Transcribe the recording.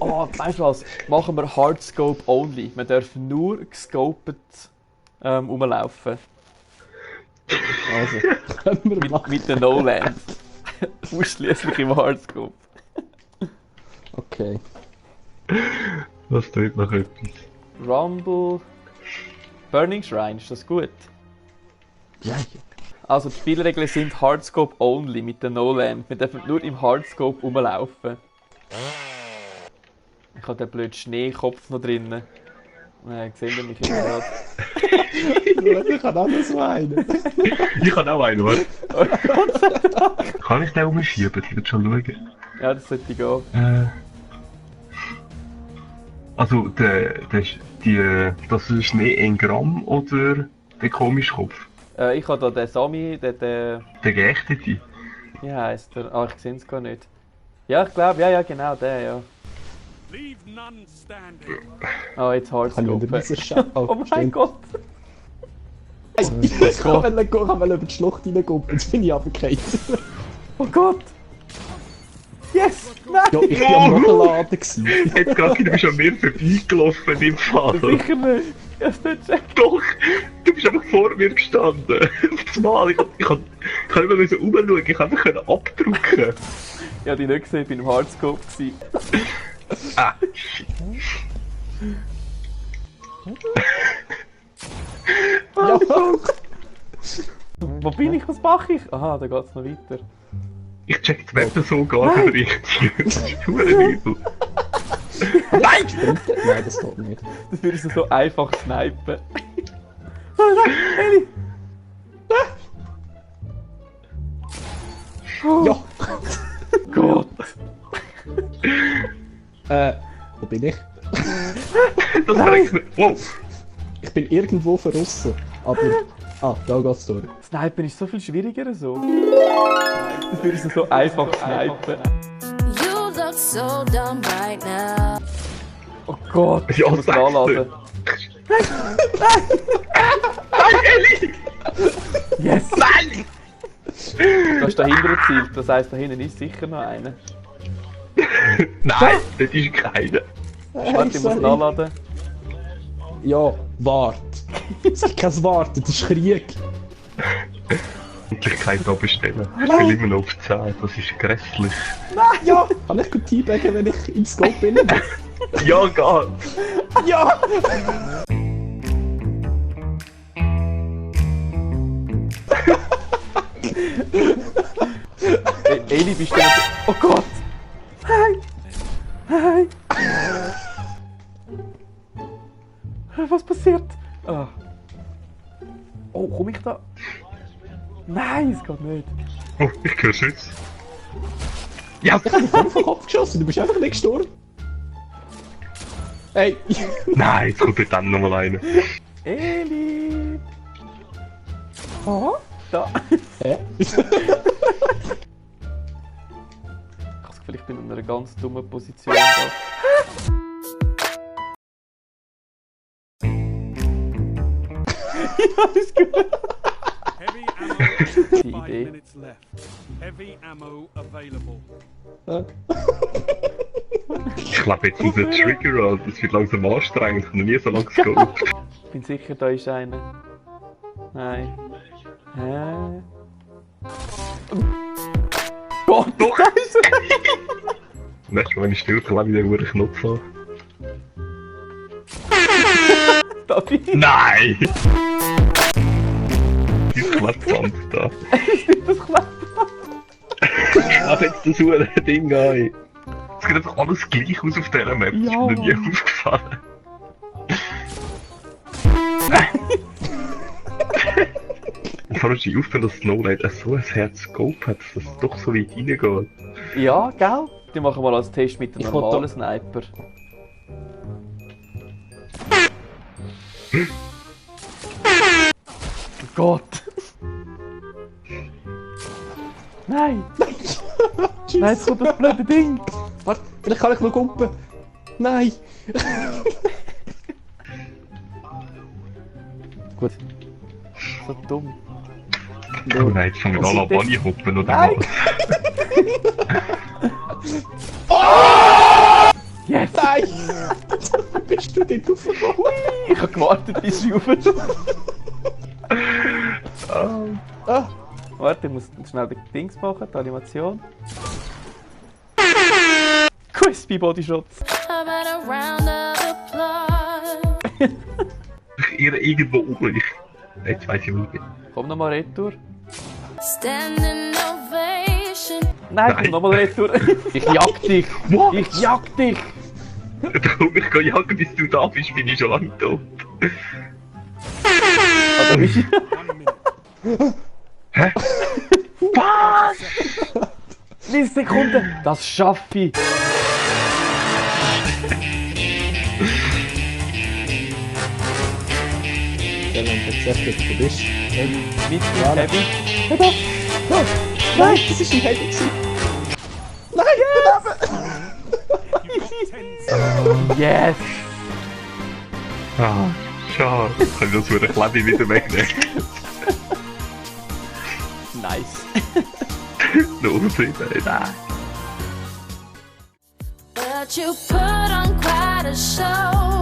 Oh, weißt du was? Machen wir Hardscope only. Wir dürfen nur gescoped rumlaufen. Also, können wir machen. Mit den No-Lands. Ausschließlich im Hardscope. Okay. Was tut noch etwas? Rumble. Burning Shrine, ist das gut? Ja, Also die Spielregeln sind Hardscope only mit den No-Lamp. Wir dürfen nur im Hardscope rumlaufen. Ich habe den blöden Schneekopf noch drinnen. Sehen wir mich immer gerade. ich kann auch noch so einen. Ich kann auch einen, was? Oh Gott sei Dank. Kann ich den umschieben? Ich will schon schauen. Ja, das sollte gehen. Also, das ist Schnee-Engramm oder der Komischkopf? Ich habe da den Sami, den... Der geächtete? Wie heisst der? Ah, ich sehe es gar nicht. Ja, ich glaube, ja, genau, der, ja. Oh, jetzt Kann ich unter Hardscope. dieser Schau. Oh mein Gott! Ich kann über die Schlucht reingehen, jetzt bin ich runtergefallen. Oh Gott! Yes! Nein! Ja, ich war am Nachladen gewesen. Jetzt gerade, du bist an mir vorbeigelaufen im Fall. Sicher nicht! Ich hab's nicht gecheckt. Doch! Du bist einfach vor mir gestanden. Zumal, ich kann immer so rumschauen, ich kann einfach abdrücken. Ich hab dich nicht gesehen, ich bin im Hardscope gewesen. Ah, Ja, Wo bin ich? Was mache ich? Aha, da geht's noch weiter. ich check die Wette so gar nicht richtig. Das ist verdammt übel. nein, das geht nicht. Das würde ich so einfach snipen. Nein, Eli! Ja. Gott! Wo bin ich? Das reicht nicht. Wow! Ich bin irgendwo verrissen, aber... Ah, da geht's durch. Snipen ist so viel schwieriger so. Das würde ich so einfach snipen. You look so dumb right now. Oh Gott, ich Ja, muss sag's nachladen. Nein, Elli! Yes! Nein! Du hast da hinten gezielt, das heisst, da hinten ist sicher noch einer. Nein, das ist keiner. Warte, ich muss nachladen. Ja, wart. Es ist kein Warten, das ist Krieg. Endlichkeit da bestellen. Ich bin immer noch auf 10, das ist grässlich. Ja, kann ich gut teabaggen, wenn ich im Scope bin? Ja, geht's. Ja! Eli, bist du noch... Oh Gott! Nein! Nein! Was passiert? Ah. Oh, komm ich da? Nein, es geht nicht. Oh, ich höre jetzt. Ja! Ich hab dich voll vom Kopf geschossen, du bist einfach nicht gestorben. Ey! Nein, jetzt kommt dann nochmal einer. Eli! Oh, da! Hä? Ich habe das Gefühl, ich bin in einer ganz dummen Position da. Ja, ist gut. Heavy ammo. Die 5 Idee. minutes left. Heavy ammo available. Ich glaube jetzt unseren Trigger an, das wird langsam anstrengend, ich habe noch nie so lange gescoped. Ich bin sicher, da ist einer. Nein. Hä? Gott, Doch. da ist er! Nächstes Mal, wenn ich still kann, wieder einen Knopf an. Da bin ich! Nein! Die Klettband da. Ist nicht das Kleid? Ich habe jetzt das hure Ding an. Es sieht einfach alles gleich aus auf dieser Map, das ist Ja, mir noch nie Mann. aufgefallen. Und vor allem ist die aufgefallen, dass Snowlight so ein Herz Scope hat, dass es doch so weit reingeht. Ja, gell? Die machen wir als Test mit dem Ich will normalen da- Sniper. Oh Gott! Nein! Nein, jetzt kommt das blöde Ding! Warte, vielleicht kann ich noch kumpen. Nein! Gut. So dumm. Oh nein, jetzt fangen Was alle an sind das? Bunny hoppen oder Nein. was? Yes! Nein! Bist du dort aufgekommen? Ich habe gewartet, bis sie rauf. Ah, Warte, ich muss schnell den Dings machen, die Animation. Crispy Bodyschutz. How about a round of applause? Irgendwo um mich. Jetzt weiß ich nicht. Komm nochmal retour. Standing ovation. Nein, komm Nein. nochmal retour. Ich jag dich. What? Ich jag dich. Darum ich gehe jagen, bis du da bist, bin ich schon lange tot. Also, ich... 1 minute. Hä? Wie Sekunden. Das schaffe ich. der wenn du gesagt hast, du bist. Mit Ja, dem Heavy. Nein, das ist ein Heavy gewesen. Nein, daneben! Yes. Ah, schade. Ich kann das für eine Klebe wieder wegnehmen. Nice. Noch unzufrieden. Nein. But you put on quite a show.